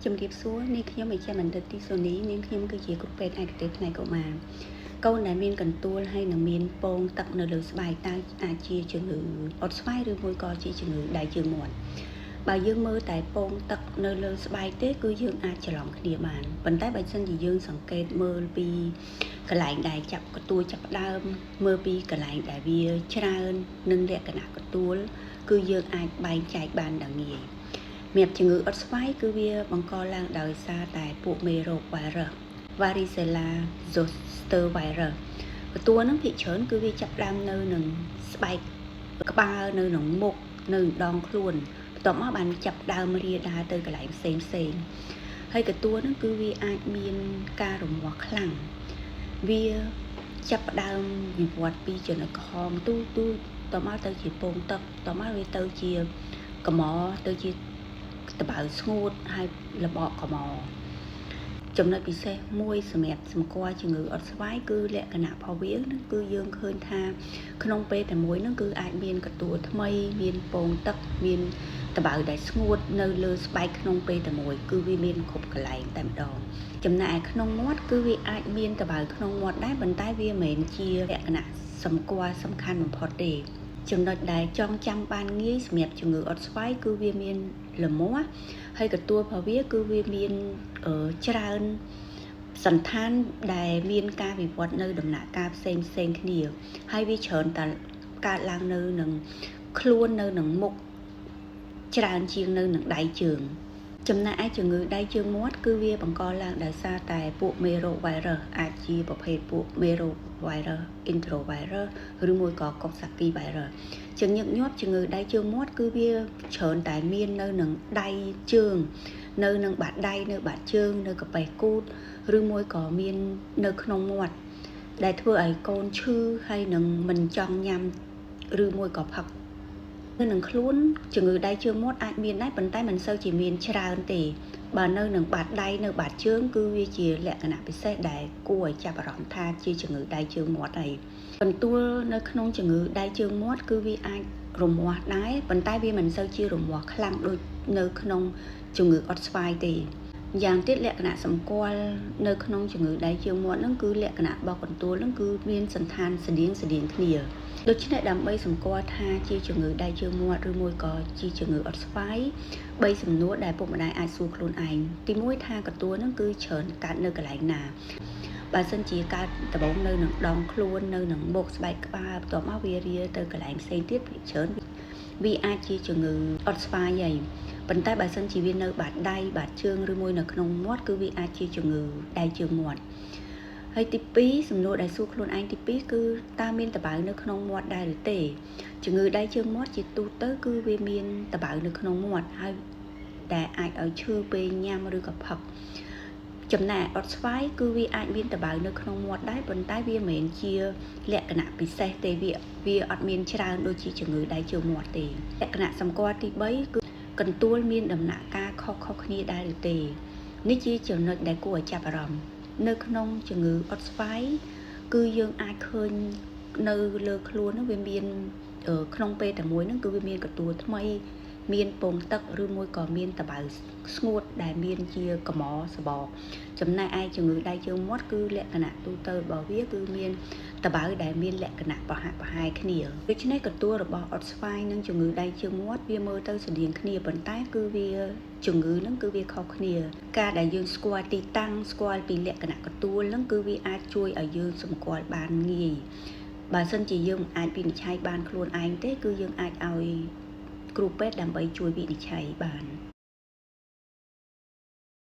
ជំរាបសួរនេះខ្ញុំឯជាបណ្ឌិតទីសូនីនាងខ្ញុំគឺជាគ្រូពេទ្យឯកទេសផ្នែកកុមារកូនដែលមានកន្ទួលហើយនឹងមានពងទឹកនៅលើស្បែកតើអាចជាជំងឺអុតស្វាយឬមួយក៏ជាជំងឺដៃជើងមាត់បើយើងមើលតែពងទឹកនៅលើស្បែកទេគឺយើងអាចច្រឡំគ្នាបានប៉ុន្តែបើសិនជាយើងសង្កេតមើលពីកន្លែងដែលចាប់កន្ទួលចាប់ដើមមើលពីកន្លែងដែលវាច្រើននិងលក្ខណៈកន្ទួលគឺយើងអាចបែងចែកបានដល់ងាយសម្រាប់ជំងឺអុតស្វាយគឺវាបង្កឡើងដោយសារតែពួកមេរោគ virus Varicella Zoster virus កន្ទួលហ្នឹងភាគច្រើនគឺវាចាប់ដើមនៅនឹងស្បែកក្បាលនៅក្នុងមុខនៅដងខ្លួនបន្ទាប់មកបានចាប់ដើមរាលដាលទៅកន្លែងផ្សេងហើយកន្ទួលហ្នឹងគឺវាអាចមានការរមាស់ខ្លាំងវាចាប់ដើមវិវត្តពីចំណុចក្រហមទូតមកទៅជាពងទឹកតមកវាទៅជាកម្រទៅជាតបៅស្ងួតហើយលបកកម្រចំណុចពិសេសមួយសម្រាប់សម្គាល់ជំងឺអុតស្វាយគឺលក្ខណៈរបស់វាគឺយើងឃើញថាក្នុងពេលតែមួយហ្នឹងគឺអាចមានកន្ទួលថ្មីមានពងទឹកមានតបៅដែលស្ងួតនៅលើស្បែកក្នុងពេលតែមួយគឺវាមានគ្រប់កន្លែងតែម្ដងចំណែកក្នុងមាត់គឺវាអាចមានតបៅក្នុងមាត់ដែរប៉ុន្តែវាមិនមែនជាលក្ខណៈសម្គាល់សំខាន់បំផុតទេចំណុចដែលចងចាំបានងាយសម្រាប់ជំងឺអុតស្វាយគឺវាមានលមាស់ហើយកន្ទួលរបស់វាគឺវាមានច្រើនសន្តានដែលមានការវិវត្តនៅដំណាក់កាលផ្សេងគ្នាហើយវាច្រើនតែកើតឡើងនៅនឹងខ្លួននៅនឹងមុខច្រើនជាងនៅនឹងដៃជើងចំណែកឯជំងឺដៃជើងមាត់គឺវាបង្កឡើងដោយសារតែពួកមេរោគ virus អាចជាប្រភេទពួកមេរោគ virus enterovirus ឬមួយក៏ Coxsackie virus ជាញឹកញាប់ជំងឺដៃជើងមាត់គឺវាច្រើនតែមាននៅនឹងដៃជើងនៅនឹងបាតដៃនៅបាតជើងនៅកប៉េះគូតឬមួយក៏មាននៅក្នុងមាត់ដែលធ្វើឲ្យកូនឈឺហើយនឹងមិនចង់ញ៉ាំឬមួយក៏ផឹកនៅនឹងខ្លួនជំងឺដៃជើងមាត់អាចមានដែរប៉ុន្តែមិនសូវជាមានច្រើនទេបើនៅនឹងបាតដៃនៅបាតជើងគឺវាជាលក្ខណៈពិសេសដែលគួរឲ្យចាប់អារម្មណ៍ថាជាជំងឺដៃជើងមាត់ហើយកន្ទួលនៅក្នុងជំងឺដៃជើងមាត់គឺវាអាចរមាស់ដែរប៉ុន្តែវាមិនសូវជារមាស់ខ្លាំងដូចនៅក្នុងជំងឺអុតស្វាយទេយ៉ាងទៀតលក្ខណៈសម្គាល់នៅក្នុងជំងឺដៃជើងមាត់ហ្នឹងគឺលក្ខណៈរបស់កន្ទួលហ្នឹងគឺមានសន្តានស្តៀងគ្នាដូច្នេះដើម្បីសម្គាល់ថាជាជំងឺដៃជើងមាត់ឬមួយក៏ជាជំងឺអុតស្វាយ3សំណួរដែលពុកម្ដាយអាចសួរខ្លួនឯងទី1ថាកន្ទួលហ្នឹងគឺច្រើនកើតនៅកន្លែងណាបើសិនជាកើតដំបូងនៅនឹងដងខ្លួននៅនឹងមុខស្បែកក្បាលបន្ទាប់មកវារាលទៅកន្លែងផ្សេងទៀតភាគច្រើនវាអាចជាជំងឺអុតស្វាយហើយប៉ុន្តែបើសិនជាវានៅបាតដៃបាតជើងឬមួយនៅក្នុងមាត់គឺវាអាចជាជំងឺដៃជើងមាត់ហើយទី2សំណួរដែលសួរខ្លួនឯងទី2គឺតើមានតបៅនៅក្នុងមាត់ដែរឬទេជំងឺដៃជើងមាត់ជាទូទៅគឺវាមានតបៅនៅក្នុងមាត់ហើយដែលអាចឲ្យឈឺពេលញ៉ាំឬក៏ផឹកចំណែកអុតស្វាយគឺវាអាចមានតបៅនៅក្នុងមាត់ដែរប៉ុន្តែវាមិនមែនជាលក្ខណៈពិសេសទេវាអត់មានច្រើនដូចជាជំងឺដៃជើងមាត់ទេលក្ខណៈសម្គាល់ទី3គឺកន្ទួលមានដំណាក់កាលខុសគ្នាដែរឬទេនេះជាចំណុចដែលគួរឲ្យចាប់អារម្មណ៍នៅក្នុងជំងឺអុតស្វាយគឺយើងអាចឃើញនៅលើខ្លួនហ្នឹងវាមានក្នុងពេលតែមួយហ្នឹងគឺវាមានកន្ទួលថ្មីមានពងទឹកឬមួយក៏មានតបៅស្ងួតដែលមានជាកម្រសបកចំណែកឯជំងឺដៃជើងមាត់គឺលក្ខណៈទូទៅរបស់វាគឺមានតបៅដែលមានលក្ខណៈប្រហែលគ្នាដូច្នេះកន្ទួលរបស់អុតស្វាយនិងជំងឺដៃជើងមាត់វាមើលទៅស្តៀងគ្នាប៉ុន្តែគឺវាជំងឺហ្នឹងគឺវាខុសគ្នាការដែលយើងស្គាល់ទីតាំងស្គាល់ពីលក្ខណៈកន្ទួលហ្នឹងគឺវាអាចជួយឲ្យយើងសម្គាល់បានងាយបើសិនជាយើងអាចវិនិច្ឆ័យបានខ្លួនឯងទេគឺយើងអាចឲ្យគ្រូពេទ្យដើម្បីជួយវិនិច្ឆ័យបាន